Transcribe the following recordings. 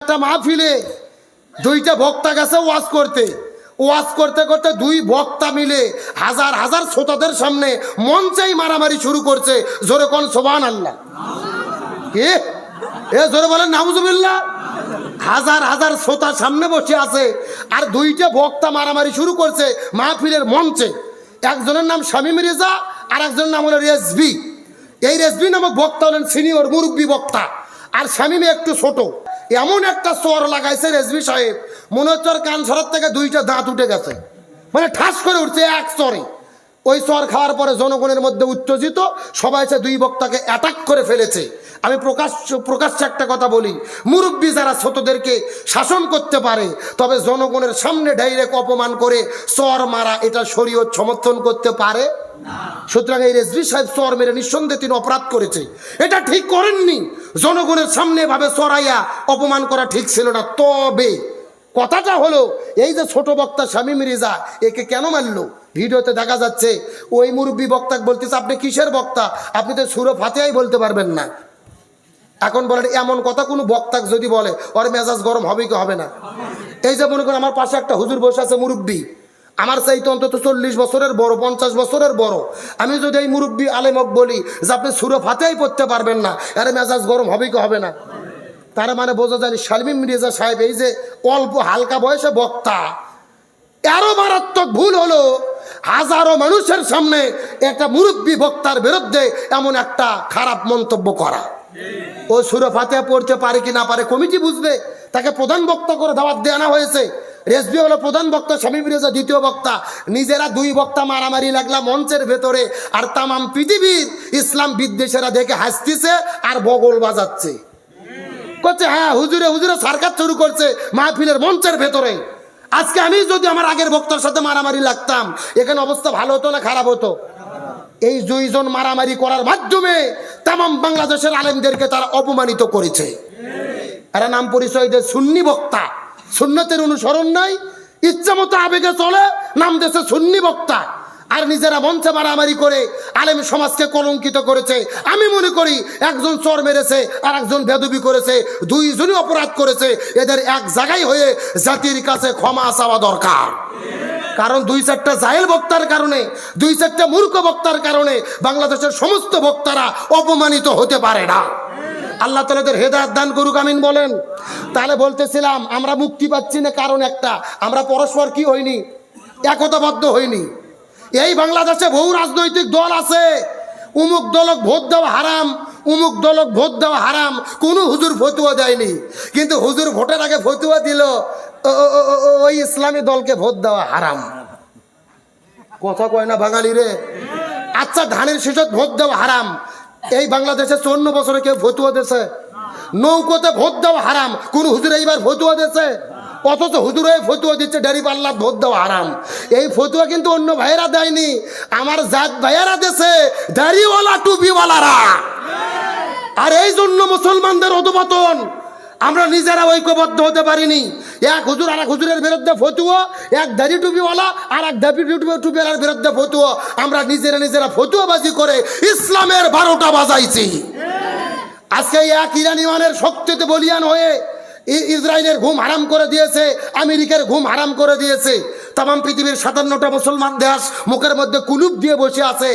একটা মাহফিলে দুইটা বক্তা গেছে ওয়াজ করতে করতে দুই বক্তা মিলে হাজার হাজার শ্রোতাদের সামনে মঞ্চেই মারামারি শুরু করছে। জোরে কোন সুবহানাল্লাহ। কি এ জোরে বলেন নাউজুবিল্লাহ। হাজার হাজার শ্রোতার সামনে বসে আছে আর দুইটা বক্তা মারামারি শুরু করছে মাহফিলের মঞ্চে। একজনের নাম শামীম রেজা আর একজনের নাম হলো রেজবি। এই রেজবি নামক বক্তা হলেন সিনিয়র মুরব্বী বক্তা, আর শামীম একটু ছোট। এমন একটা চর লাগাইছে রেজবি সাহেব, মনে হচ্ছে কান ছড়ার থেকে দুইটা দাঁত উঠে গেছে, মানে ঠাস করে উঠছে এক চরে। ওই চর খাওয়ার পরে জনগণের মধ্যে উত্তেজিত সবাই এসে দুই বক্তাকে অ্যাটাক করে ফেলেছে। আমি প্রকাশ্যে একটা কথা বলি, মুরব্বী যারা ছোটদেরকে শাসন করতে পারে, তবে জনগণের সামনে ডাইরেক্ট অপমান করে চর মারা এটা শরীয়ত সমর্থন করতে পারে না। সুতরাং এই রেজভি সাহেব চর মেরে নিঃসন্দেহে তিনি অপরাধ করেছে, এটা ঠিক করেননি। জনগণের সামনে ভাবে চড়াইয়া অপমান করা ঠিক ছিল না। তবে কথাটা হলো এই যে ছোট বক্তা শামীম রেজা, একে কেন মারলো? ভিডিওতে দেখা যাচ্ছে ওই মুরব্বী বক্তাকে বলতেছে, আপনি কিসের বক্তা? আপনি তো সূরা ফাতিহাই বলতে পারবেন না। এখন বলেন এমন কথা কোনো বক্তাকে যদি বলে ওর মেজাজ গরম হবে কি হবে না? এই যে মনে করেন আমার পাশে একটা হুজুর বসে আছে মুরব্বী, আমার চাইতে অন্তত 40 বছরের বড়, 50 বছরের বড়। আমি যদি এই মুরব্বী আলেমক বলি যে আপনি সূরা ফাতিহাই পড়তে পারবেন না, এর মেজাজ গরম হবে কি হবে না? তার মানে বোঝা যায় শামীম রেজা সাহেব এই যে অল্প হালকা বয়সে বক্তা, আরো মারাত্মক ভুল হলো হাজারো মানুষের সামনে একটা মুরব্বী বক্তার বিরুদ্ধে এমন একটা খারাপ মন্তব্য করা। ও সূরা ফাতিহা পড়তে পারে কি না পারে কমিটি বুঝবে, তাকে প্রধান বক্তা করে দাওয়াত দেওয়া হয়েছে। রেজভি হলো প্রধান বক্তা, শামীম রেজা দ্বিতীয় বক্তা। নিজেরা দুই বক্তা মারামারি লাগলা মঞ্চের ভেতরে, আর তামাম পৃথিবীর ইসলাম বিদ্বেষীরা দেখে হাসতেছে আর বগল বাজাচ্ছে, করছে হ্যাঁ হুজুরে হুজুরে সার্কাস শুরু করছে মাহফিলের মঞ্চের ভেতরে। আজকে আমি যদি আমার আগের বক্তার সাথে মারামারি লাগতাম, এখানে অবস্থা ভালো হতো না খারাপ হতো? এই দুইজন মারামারি করার মাধ্যমে তামাম বাংলাদেশের আলেমদেরকে তারা অপমানিত করেছে। এরা নাম পরিচয় দেয় সুন্নি বক্তা, সুন্নতের অনুসরণ নাই, ইচ্ছা মতো আবেগে চলে, নাম দেশে সুন্নি বক্তা, আর নিজেরা মঞ্চে মারামারি করে আলেম সমাজকে কলঙ্কিত করেছে। আমি মনে করি একজন চর মেরেছে আর একজন বেদবি করেছে, দুইজনই অপরাধ করেছে। এদের এক জায়গায় হয়ে জাতির কাছে ক্ষমা চাওয়া দরকার। কারণ দুই চারটা জাহেল বক্তার কারণে, দুই চারটা মূর্খ বক্তার কারণে বাংলাদেশের সমস্ত বক্তারা অপমানিত হতে পারে না। আল্লাহ তাআলাদের হেদায়েত দান করুক, আমিন বলেন। তাহলে বলতেছিলাম আমরা মুক্তি পাচ্ছি না, কারণ একটা, আমরা পরস্পর কি হইনি, একতাবদ্ধ হইনি। এই বাংলাদেশে বহু রাজনৈতিক দল আছে, উমুক দলক ভোট দেওয়া হারাম, উমুক দলক ভোট দেওয়া হারাম, কোনো হুজুর ফতুয়া দেয়নি, কিন্তু হুজুর ভোটের আগে ফতুয়া দিল ওই ইসলামী দলকে ভোট দেওয়া হারাম। কথা কয় না বাঙালি রে? আচ্ছা ধানের শীষত ভোট দেওয়া হারাম, এই বাংলাদেশে 54 বছরে কেউ ফতুয়া দিয়েছে? নৌকোতে ভোট দেওয়া হারাম, কোন হুজুর এইবার ফতুয়া দিয়েছে? অথচ হুজুর হয়ে ফতুয়া দিচ্ছে ডারি পাল্লা ভোট দেওয়া হারাম। এই ফতুয়া কিন্তু অন্য ভাইয়েরা দেয়নি, আমার জাত ভাইয়েরা দেশে দাড়িওয়ালা টুপিওয়ালারা। আর এই জন্য মুসলমানদের অধঃপতন। আমরা নিজেরা ঐক্যবদ্ধ হতে পারিনি। এক হুজুর আর এক হুজুরের বিরুদ্ধে ফতুয়া, এক দাড়ি টুপিওয়ালা আর এক দাড়ি টুপিওয়ালার বিরুদ্ধে ফতুয়া। আমরা নিজেরা ফতুয়াবাজি করে ইসলামের 12টা বাজাইছি। আজকে এক ইরানি মানের শক্তিতে বলিয়ান হয়ে ইসরায়েলের ঘুম হারাম করে দিয়েছে, আমেরিকার ঘুম হারাম করে দিয়েছে। তামাম পৃথিবীর 57টা মুসলমান দেশ মুখের মধ্যে কুলুপ দিয়ে বসে আছে।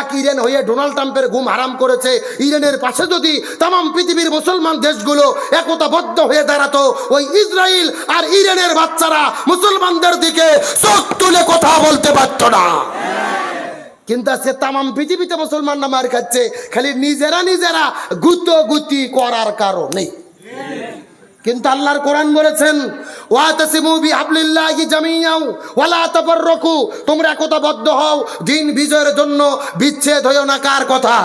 এক ইরান হয়ে ডোনাল্ড ট্রাম্পের ঘুম হারাম করেছে। ইরানের পাশে যদি তামাম পৃথিবীর মুসলমান দেশগুলো একতাবদ্ধ হয়ে দাঁড়াতো, ওই ইসরায়েল আর ইরানের বাচ্চারা মুসলমানদের দিকে চোখ তুলে কথা বলতে পারত না। কিন্তু আজকে তামাম পৃথিবীতে মুসলমানরা মার খাচ্ছে খালি নিজেরা গুতি করার কারণে। কিন্তু আল্লাহর কোরআন বলেছেন ওয়াতাসিমু বিহাবলিল্লাহি জামিআন ওয়ালা তাফাররাকু, তোমরা একতাবদ্ধ হও দিন বিজয়ের জন্য, বিচ্ছেদ হইও না। কার কথা?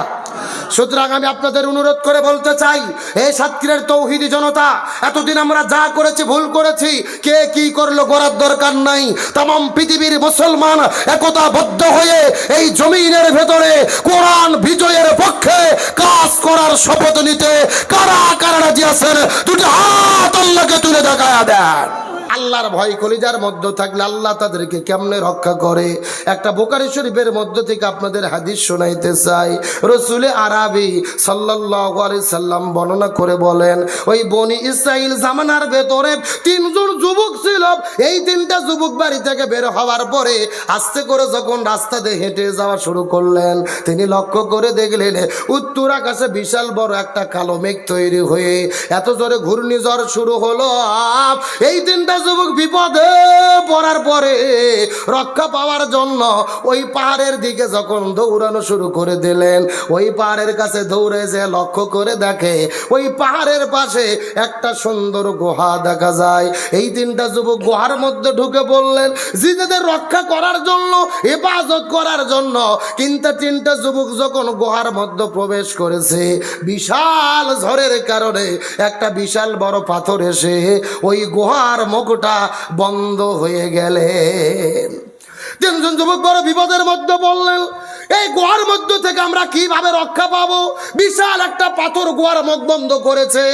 সুতরাং আমি আপনাদের অনুরোধ করে বলতে চাই, এই সাতক্ষীরার তৌহিদি জনতা, এতদিন আমরা যা করেছি ভুল করেছি, কে কি করলো করার দরকার নাই। তামাম পৃথিবীর মুসলমান একতাবদ্ধ হয়ে এই জমিনের ভেতরে কোরআন বিজয়ের পক্ষে কাজ করার শপথ নিতে কারা কারা রাজি আছেন? দুটো হাত আল্লাহকে তুলে দেখায়া দেন। আল্লাহর ভয় কলিজার মধ্যে থাকলে আল্লাহ তাদেরকে কেমনে রক্ষা করে। একটা বুখারী শরীফের মধ্য থেকে আপনাদের হাদিস শোনাইতে চাই। রসুলে আরবি সাল্লাল্লাহু আলাইহি সাল্লাম বর্ণনা করে বলেন, ওই বনি ইসরাইল জামানার ভেতরে তিনজন যুবক ছিল। এই তিনটা যুবক বাড়ি থেকে বের হওয়ার পরে আস্তে করে যখন রাস্তা দিয়ে হেঁটে যাওয়া শুরু করলেন, তিনি লক্ষ্য করে দেখলেন উত্তর আকাশে বিশাল বড় একটা কালো মেঘ তৈরি হয়ে এত জোরে ঘূর্ণিঝড় শুরু হলো। এই তিনটা যুবক বিপদে পড়ার পরে রক্ষা পাওয়ার জন্য ওই পাহাড়ের দিকে যখন দৌড়ানো শুরু করে দিলেন, ওই পাহাড়ের কাছে দৌড়ে যে লক্ষ্য করে দেখে ওই পাহাড়ের পাশে একটা সুন্দর গুহা দেখা যায়। এই তিনটা যুবক গুহার মধ্যে ঢুকে পড়লেন নিজেদের রক্ষা করার জন্য, হেফাজত করার জন্য। কিন্তু তিনটা যুবক যখন গুহার মধ্যে প্রবেশ করেছে, বিশাল ঝড়ের কারণে একটা বিশাল বড় পাথর এসে ওই গুহার মুখটা বন্ধ হয়ে গেলেন। তিনজন যুবক বড় বিপদের মধ্যে বললেন, এই গুহার মধ্য থেকে আমরা কিভাবে রক্ষা পাবো? বিশাল একটা পাথর গুহার মুখ বন্ধ করেছে।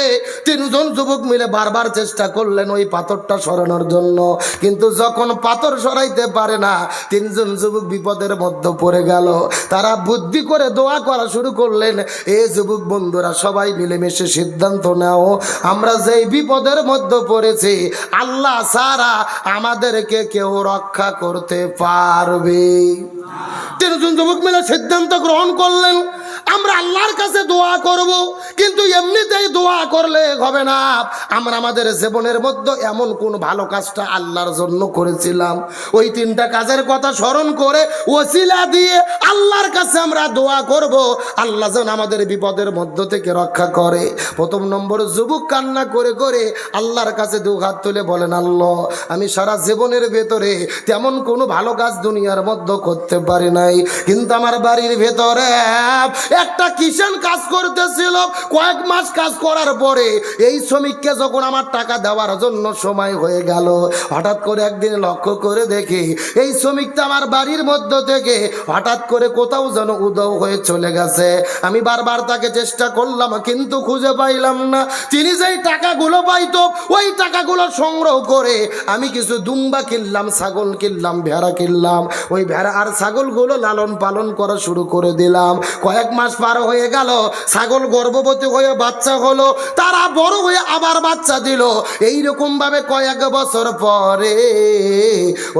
তিনজন যুবক মিলে বারবার চেষ্টা করলেন ওই পাথরটা সরানোর জন্য, কিন্তু যখন পাথর সরাইতে পারে না, তিনজন যুবক বিপদের মধ্যে পড়ে গেল। তারা বুদ্ধি করে দোয়া করা শুরু করলেন, এ যুবক বন্ধুরা সবাই মিলেমিশে সিদ্ধান্ত নাও, আমরা যেই বিপদের মধ্যে পড়েছি আল্লাহ ছাড়া আমাদেরকে কেউ রক্ষা করতে পারবে। তিনজন যুবক মিলে সিদ্ধান্ত গ্রহণ করলেন, আমরা আল্লাহর কাছে দোয়া করব, কিন্তু এমনিতেই দোয়া করলে হবে না। আমরা আমাদের জীবনের মধ্যে এমন কোন ভালো কাজটা আল্লাহর জন্য করেছিলাম, ওই তিনটা কাজের কথা স্মরণ করে ওসিলা দিয়ে আল্লাহর কাছে আমরা দোয়া করব, আল্লাহ যেন আমাদের বিপদের মধ্য থেকে রক্ষা করে। প্রথম নম্বর যুবক কান্না করে করে আল্লাহর কাছে দু হাত তুলে বলেন, আল্লাহ আমি সারা জীবনের ভেতরে তেমন কোনো ভালো কাজ দুনিয়ার মধ্যে করতে পারি নাই, কিন্তু আমার বাড়ির ভেতরে একটা কিষান কাজ করতেছিল। কয়েক মাস কাজ করার পরে এই শ্রমিককে যখন আমার টাকা দেওয়ার জন্য সময় হয়ে গেল, হঠাৎ করে একদিন লক্ষ্য করে দেখি এই শ্রমিকটা আমার বাড়ির মধ্য থেকে হঠাৎ করে কোথাও যেন উধাও হয়ে চলে গেছে। আমি বারবার তাকে চেষ্টা করলাম কিন্তু খুঁজে পাইলাম না। তিনি যেই টাকাগুলো পাইতো ওই টাকাগুলো সংগ্রহ করে আমি কিছু দুম্বা কিনলাম, ছাগল কিনলাম, ভেড়া কিনলাম। ওই ভেড়া আর ছাগলগুলো লালন পালন করা শুরু করে দিলাম। কয়েক মাস পার হয়ে গেল, ছাগল গর্ভবতী হয়ে বাচ্চা হলো, তারা বড় হয়ে আবার বাচ্চা দিল। এইরকম ভাবে কয়েক বছর পরে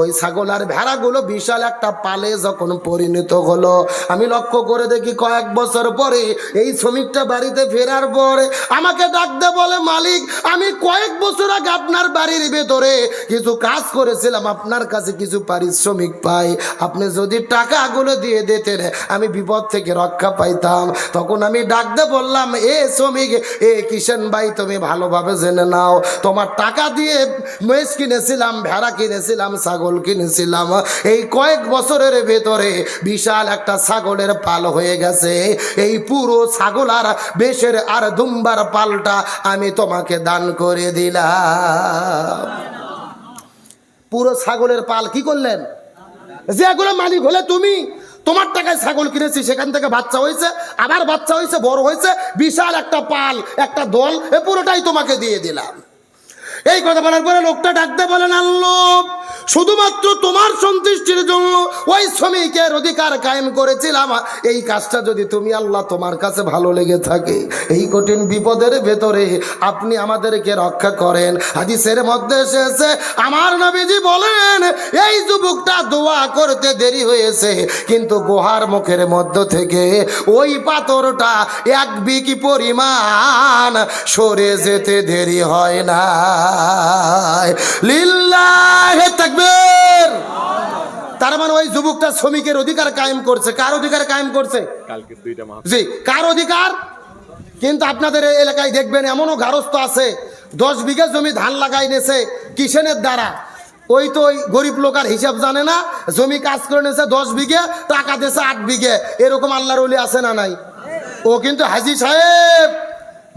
ওই ছাগল আর ভেড়াগুলো বিশাল একটা পালে যখন পরিণত হলো, আমি লক্ষ্য করে দেখি কয়েক বছর পরে এই শ্রমিকটা বাড়িতে ফেরার পরে আমাকে ডাকতে বলে, মালিক আমি কয়েক বছর আগে আপনার বাড়ির ভেতরে কিছু কাজ করেছিলাম, আপনার কাছে কিছু পারিশ্রমিক পাই, আপনি যদি টাকাগুলো দিয়ে দিতেন আমি বিপদ থেকে রক্ষা পাইতাম। তখন আমি ডাকতে বললাম, এ শ্রমিক, এ কিষান ভাই তুমি ভালোভাবে জেনে নাও, তোমার টাকা দিয়ে মেষ কিনেছিলাম, ভেড়া কিনেছিলাম, ছাগল কিনেছিলাম, এই কয়েক বছরের ভেতরে বিশাল একটা ছাগলের পাল হয়ে গেছে। এই পুরো ছাগল আর বেশের আর দুম্বার পালটা আমি তোমাকে দান করে দিলাম। পুরো ছাগলের পাল কি করলেন? যেগুলো মালিক হলে তুমি, তোমার টাকায় ছাগল কিনেছি, সেখান থেকে বাচ্চা হয়েছে, আবার বাচ্চা হয়েছে, বড় হয়েছে, বিশাল একটা পাল, একটা দল, এ পুরোটাই তোমাকে দিয়ে দিলাম। এই কথা বলার পরে লোকটা ডাকতে বলেন, আল্লাহ শুধুমাত্র তোমার সন্তুষ্টির জন্য ওই শ্রমিকের অধিকার কায়েম করেছিলাম, এই কাজটা যদি তুমি আল্লাহ তোমার কাছে ভালো লেগে থাকে, এই কঠিন বিপদের ভেতরে আপনি আমাদেরকে রক্ষা করেন। হাদিসের মধ্যে এসেছে, আমার নবীজি বলেন এই যুবকটা দোয়া করতে দেরি হয়েছে, কিন্তু গুহার মুখের মধ্য থেকে ওই পাথরটা এক বিঘি পরিমাণ সরে যেতে দেরি হয় না। লিল্লাহে তাকবীর। তার মানে ওই যুবকটা শ্রমিকের অধিকার কায়েম করছে। কার অধিকার কায়েম করছে? জি, কার অধিকার? কিন্তু আপনাদের এলাকায় দেখবেন এমনও গারস্থ আছে 10 বিঘা জমি ধান লাগাই নেছে কিষানের দ্বারা, ওই তো ওই গরিব লোক আর হিসাব জানে না, জমি কাজ করে নিয়েছে 10 বিঘে, টাকা দিয়েছে 8 বিঘে। এরকম আল্লাহর ওলি আছে না নাই? ও কিন্তু হাজী সাহেব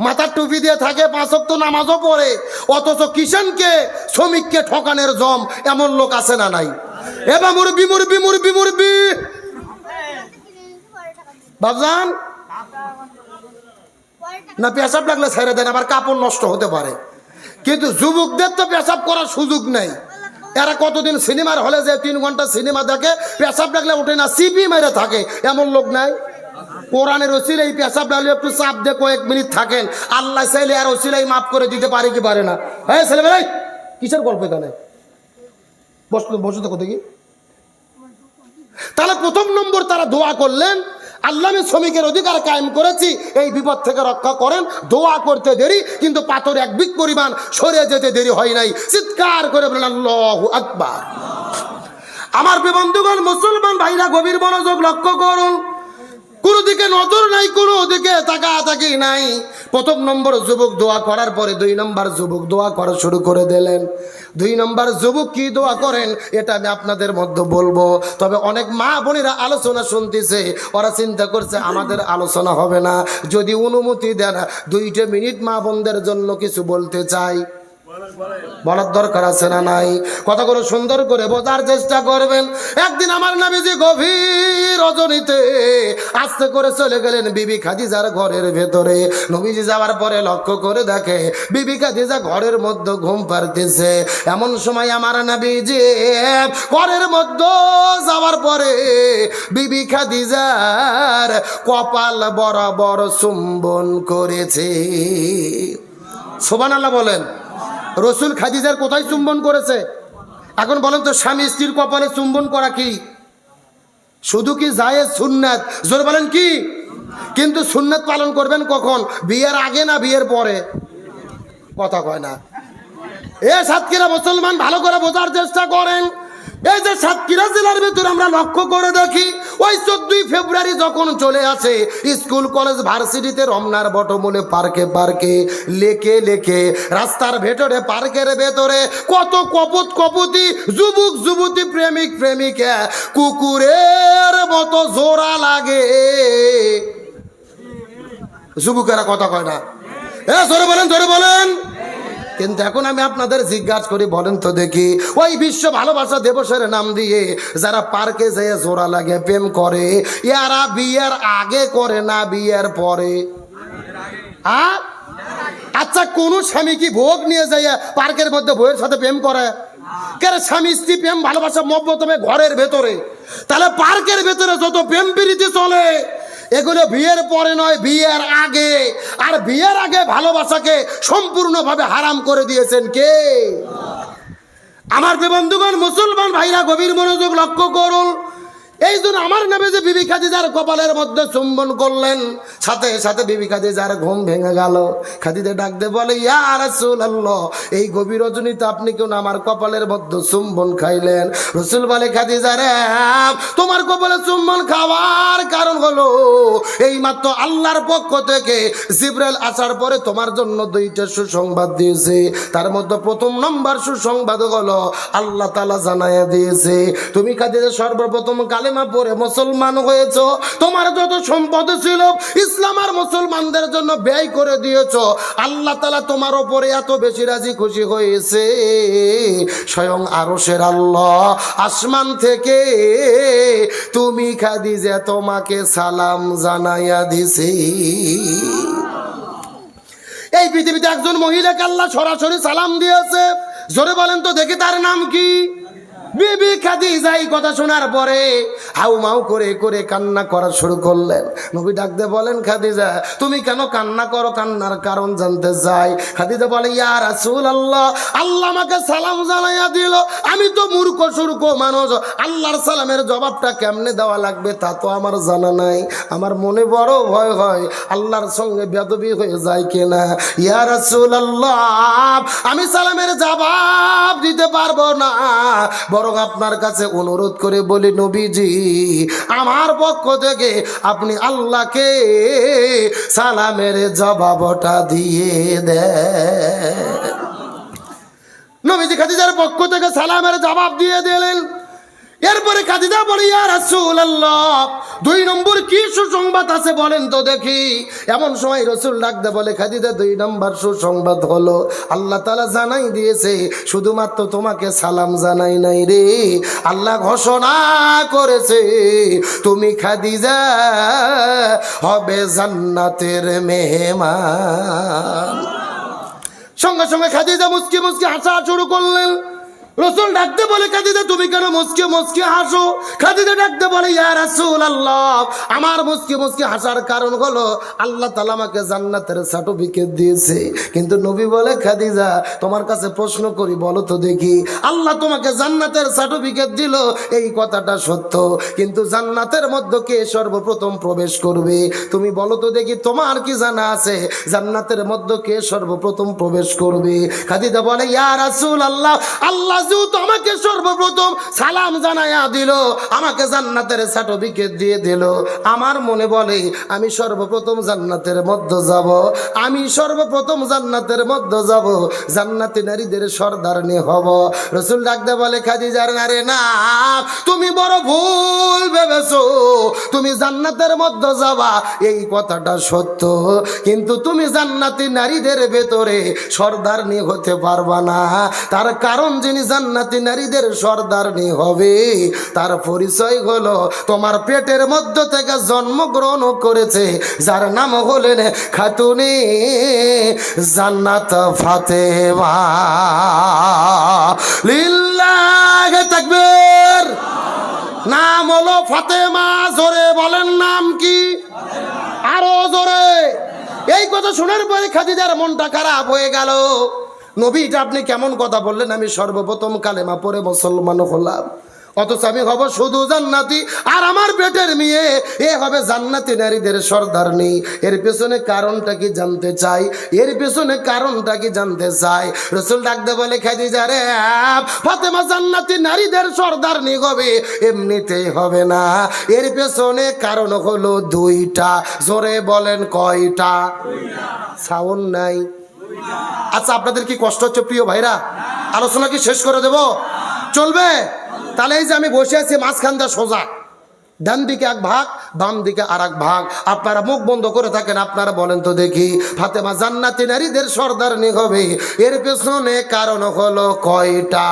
মাথার টুপি দিয়ে থাকে, 5 ওয়াক্ত নামাজও পড়ে, অথচ কিষানকে শ্রমিককে ঠকানের জম এমন লোক আছে না নাই? এবার মুরব্বি মুরব্বি মুরব্বি মুরব্বি বাবজান না, পেশাব লাগলে ছেড়ে দেন, আবার কাপড় নষ্ট হতে পারে। কিন্তু যুবকদের তো পেশাব করার সুযোগ নাই। এরা কতদিন সিনেমার হলে যে 3 ঘন্টা সিনেমা দেখে, পেশাব লাগলে ওঠে না, সিপি মেরে থাকে, এমন লোক নাই? কোরআনের ওসিলে এই পেশাব লাগলে একটু চাপ দিয়ে কয়েক মিনিট থাকেন, আল্লাহ চাইলে আর ওসিলাই মাফ করে দিতে পারে কি পারে না? হ্যাঁ ছেলেবেলাই, কিসের গল্প এখানে? বসে থাকো দেখি। তাহলে প্রথম নম্বর তারা দোয়া করলেন, আল্লাহ আমি শ্রমিকের অধিকার কায়েম করেছি, এই বিপদ থেকে রক্ষা করেন। দোয়া করতে দেরি, কিন্তু পাথর 1 বিঘ পরিমাণ সরে যেতে দেরি হয় নাই। চিৎকার করে বলেন আল্লাহু আকবার। আমার বন্ধুগণ, মুসলমান ভাইরা গভীর মনোযোগ লক্ষ্য করুন। কোনো দিকে নজর নাই, কোনো দিকে তাকাতাকি নাই। প্রথম নম্বর যুবক দোয়া করার পরে 2 নম্বর যুবক দোয়া করা শুরু করে দিলেন। 2 নম্বর যুবক কি দোয়া করেন এটা আমি আপনাদের মধ্যে বলবো। তবে অনেক মা বোনেরা আলোচনা শুনতেছে, ওরা চিন্তা করছে আমাদের আলোচনা হবে না। যদি অনুমতি দেন 2 মিনিট মা বোনদের জন্য কিছু বলতে চাই। বলার দরকার আছে না নাই? কথাগুলো সুন্দর করে বোঝার চেষ্টা করবেন। একদিন আমার নবীজি গভীর রজনীতে আস্তে করে চলে গেলেন বিবি খাদিজার ঘরের ভেতরে। নবীজি যাওয়ার পরে লক্ষ্য করে দেখে বিবি খাদিজা ঘরের মধ্যে ঘুম পাড়তেছে। এমন সময় আমার নবীজি ঘরের মধ্যে যাওয়ার পরে বিবি খাদিজার কপাল বরাবর চুম্বন করেছে। সুবহানাল্লাহ বলেন। রসুল খাদিজার কোথায় চুম্বন করেছে? এখন বলেন তো, স্বামী স্ত্রীর কপালে চুম্বন করা কি শুধু কি জায়েজ? সুন্নাত। জোরে বলেন কি? কিন্তু সুন্নাত পালন করবেন কখন? বিয়ের আগে না বিয়ের পরে? কথা কয় না। সাতক্ষীরা মুসলমান ভালো করে বোঝার চেষ্টা করেন। এই যে সাতক্ষীরা জেলার ভিতরে আমরা লক্ষ্য করে দেখি, ওই 14 ফেব্রুয়ারি যখন চলে আসে, স্কুল কলেজ ভার্সিটিতে রমনার বটমূলে পার্কে পার্কে লেকে লেকে রাস্তার ভেতরে পার্কের ভেতরে কত কপতি যুবক যুবতী প্রেমিক প্রেমিকা কুকুরের মতো জোড়া লাগে। যুবকেরা কথা কয় না? জোরে বলেন, জোরে বলেন। কিন্তু এখন আমি আপনাদের জিজ্ঞাসা করি, বলেন তো দেখি, ওই বিশ্ব ভালোবাসা দিবসের নাম দিয়ে যারা পার্কে যেয়ে জোড়া লাগে প্রেম করে, এরা বিয়ের আগে করে না বিয়ের পরে? আচ্ছা, কোন স্বামী কি ভোগ নিয়ে যায় পার্কের মধ্যে বউয়ের সাথে প্রেম করে? কেন? স্বামী স্ত্রী প্রেম ভালোবাসা মহব্বতে ঘরের ভেতরে। তাহলে পার্কের ভেতরে যত প্রেম প্রীতি চলে, এগুলো বিয়ের পরে নয়, বিয়ের আগে। আর বিয়ের আগে ভালোবাসাকে সম্পূর্ণভাবে হারাম করে দিয়েছেন কে? আমার বন্ধুগণ, মুসলমান ভাইরা গভীর মনোযোগ লক্ষ্য করুন। এই জন্য আমার নামে যে বিবি খাদিজার কপালের মধ্যে চুম্বন করলেন, সাথে সাথে বিবি খাদিজার ঘুম ভেঙে গেল। খাদিজা ডাক দিয়ে বলে, ইয়া রাসূলুল্লাহ, এই গভীর রজনীতে আপনি কেন আমার কপালের মধ্যে চুম্বন খাইলেন? রসুল বলে, খাদিজা রে, তোমার কপালে চুম্বন খাওয়ার কারণ হলো এই মাত্র আল্লাহর পক্ষ থেকে জিবরাইল আসার পরে তোমার জন্য 2টা সুসংবাদ দিয়েছে। তার মধ্যে প্রথম নম্বর সুসংবাদ হলো আল্লাহ তাআলা জানাইয়া দিয়েছে তুমি খাদিজা সর্বপ্রথম কালেমা পড়ে মুসলমান হয়েছো। তোমার যত সম্পদ ছিল ইসলাম আর মুসলমানদের জন্য ব্যয় করে দিয়েছো। আল্লাহ তাআলা তোমার উপরে এত বেশি রাজি খুশি হয়েছে, স্বয়ং আরশের আল্লাহ আসমান থেকে তুমি খাদিজা তোমাকে সালাম জানাইয়া দিছে। এই পৃথিবীতে একজন মহিলাকে আল্লাহ সরাসরি সালাম দিয়েছে। জোরে বলেন তো দেখি, তার নাম কি? বিবি খাদিজা। এই কথা শোনার পরে হাউমাউ করে করে কান্না করা শুরু করলেন। নবী ডাক দিয়ে বলেন, খাদিজা তুমি কেন কান্না করো? কান্নার কারণ জানতে চাই। খাদিজা বলে, ইয়া রাসূলুল্লাহ, আল্লাহ আমাকে সালাম জানাইয়া দিল, আমি তো মূর্খ সূর্খ মানুষ, আল্লাহর সালামের জবাবটা কেমনে দেওয়া লাগবে তা তো আমার জানা নাই। আমার মনে বড় ভয় হয় আল্লাহর সঙ্গে বেয়াদবি হয়ে যায় কিনা। ইয়া রাসূলুল্লাহ, আমি সালামের জবাব দিতে পারবো না, বরং আপনার কাছে অনুরোধ করে বলি, নবীজি আমার পক্ষ থেকে আপনি আল্লাহকে সালামের জবাবটা দিয়ে দেন। নবীজি খাদিজার পক্ষ থেকে সালামের জবাব দিয়ে দিলেন। এরপরে খাদিজা বলে, ইয়া রাসূলুল্লাহ, 2 নম্বর কি সুসংবাদ আছে বলেন তো দেখি। এমন সময় রসুল ডাকতে বলে, খাদিজা 2 নম্বর সুসংবাদ হলো আল্লাহ তাআলা জানাই দিয়েছে শুধুমাত্র তোমাকে সালাম জানাই নাই রে, আল্লাহ ঘোষণা করেছে তুমি খাদিজা হবে জান্নাতের মেহমান। সঙ্গে সঙ্গে খাদিজা মুচকি মুচকি হাসা শুরু করলেন। রসুল ডাকতে বলে, খাদিজা তুমি কেন মুচকি মুচকি হাসো? খাদিজা ডাকতে বলে, ইয়া রাসূলুল্লাহ, আমার মুচকি মুচকি হাসার কারণ হলো আল্লাহ তাআলা আমাকে জান্নাতের সার্টিফিকেট দিয়েছে। কিন্তু নবী বলে, খাদিজা তোমার কাছে প্রশ্ন করি, বলো তো দেখি, আল্লাহ তোমাকে জান্নাতের সার্টিফিকেট দিল, এই কথাটা সত্য, কিন্তু জান্নাতের মধ্যে কে সর্বপ্রথম প্রবেশ করবে? তুমি বলো তো দেখি, তোমার কি জানা আছে জান্নাতের মধ্যে কে সর্বপ্রথম প্রবেশ করবে? খাদিজা বলে, ইয়া রাসূলুল্লাহ, আল্লাহ যেহেতু আমাকে সর্বপ্রথম সালাম জানাইয়া দিল, আমাকে জান্নাতের সার্টিফিকেট দিয়ে দিল, আমার মনে বলে আমি সর্বপ্রথম জান্নাতের মধ্যে যাব, আমি সর্বপ্রথম জান্নাতের মধ্যে যাব, জান্নাতি নারীদের সর্দারনি হব। রাসূল ডাকতে বলে, খাদিজার নারে না, তুমি বড় ভুল ভেবেছো, তুমি জান্নাতের মধ্যে যাবা এই কথাটা সত্য, কিন্তু তুমি জান্নাতি নারীদের ভেতরে সর্দারনি হতে পারবা না। তার কারণ যিনি জান্নাতি নারীদের সর্দারনি হবে তার পরিচয় হলো তোমার পেটের মধ্য থেকে জন্মগ্রহণ করেছে যার নাম হলেন খাতুনে জান্নাত ফাতেমা। লিল্লাহি তাকবীর। নাম হলো ফাতেমা। জোরে বলেন, নাম কি? আরো জোরে। এই কথা শোনার পরে খাদিজার মনটা খারাপ হয়ে গেল। নবী, এটা আপনি কেমন কথা বললেন? আমি সর্বপ্রথম কালেমা পড়ে মুসলমান হলাম, অথচ আমি হব শুধু জান্নাতি, আর আমার পেটের মেয়ে এ হবে জান্নাতি নারীদের সর্দারনি। এর পেছনে কারণটা কি জানতে চাই, এর পেছনে কারণটা কি জানতে চাই। রাসূল ডাকতে বলে, খাদিজা রে, ফাতেমা জান্নাতি নারীদের সর্দারনি হবে এমনিতেই হবে না, এর পেছনে কারণ হলো দুইটা। জোরে বলেন, কয়টা? সাউন্ড নাই। আচ্ছা, আপনাদের কি কষ্ট হচ্ছে প্রিয় ভাইরা? আলোচনা কি শেষ করে দেব? চলবে? তাহলে এই যে আমি বসে আছি মাঝখান দিয়ে সোজা, ডান দিকে এক ভাগ, বাম দিকে আর এক ভাগ, আপনারা মুখ বন্ধ করে থাকেন, আপনারা বলেন তো দেখি, ফাতেমা জান্নাতি নারীদের সর্দারনি হবে এর পেছনে কারণ হলো কয়টা?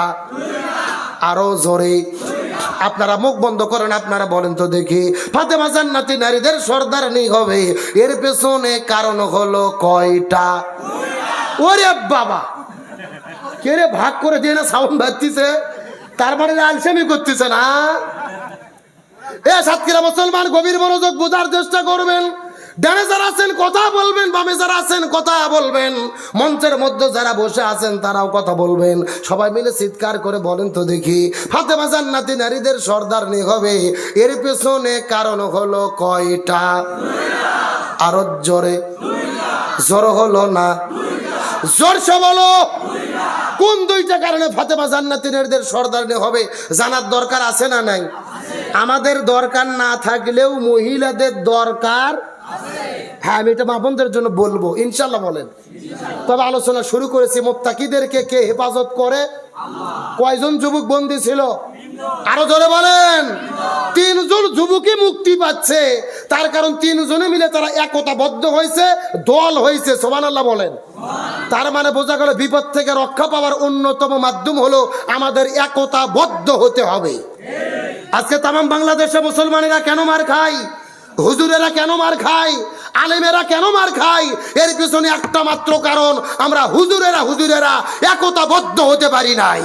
আরো জোরে। আপনারা মুখ বন্ধ করেন, আপনারা বলেন তো দেখি, ফাতেমা জান্নাতি নারীদের সর্দারনি হবে এর পেছনে কারণ হলো কয়টা? ওরে বাবা, কে রে ভাগ করে দিয়ে না সাউন্ড বাজতিছে, তার মানে আলসেমি করতেছে না। এ সাতক্ষীরা মুসলমান, গভীর মনোযোগ বোঝার চেষ্টা করবেন। ডানে যারা আছেন কথা বলবেন, বামে যারা আছেন কথা বলবেন, মঞ্চের মধ্যে যারা বসে আছেন তারাও কথা বলবেন। সবাই মিলে চিৎকার করে বলেন তো দেখি, ফাতেমা জান্নাতি নারীদের সর্দারনি হবে এর পেছনে কারণ হলো কয়টা? আরো জোরে। জোর হলো না, জোরসে বলো। কোন দুইটা কারণে ফাতেমা জান্নাতি নারীদের সর্দারনি হবে জানার দরকার আছে না নাই? আমাদের দরকার না থাকলেও মহিলাদের দরকার। হ্যাঁ, আমি এটা মা বোনদের জন্য বলবো, ইনশাল্লাহ বলেন। তবে আলোচনা শুরু করেছি, মুত্তাকিদেরকে কে হেফাজত করে? কয়জন যুবক বন্দী ছিল? আরো জোরে বলেন। 3 জন যুবকই মুক্তি পাচ্ছে, তার কারণ 3 জনে মিলে তারা একতাবদ্ধ হয়েছে, দল হয়েছে। সুবহানাল্লাহ বলেন। তার মানে বোঝা গেল বিপদ থেকে রক্ষা পাওয়ার অন্যতম মাধ্যম হলো আমাদের একতাবদ্ধ হতে হবে। আজকে তামাম বাংলাদেশে মুসলমানেরা কেন মার খায়, হুজুরেরা কেন মার খায়, আলেমেরা কেন মার খায়? এর পিছনে একটা মাত্র কারণ, আমরা হুজুরেরা একতাবদ্ধ হতে পারি নাই।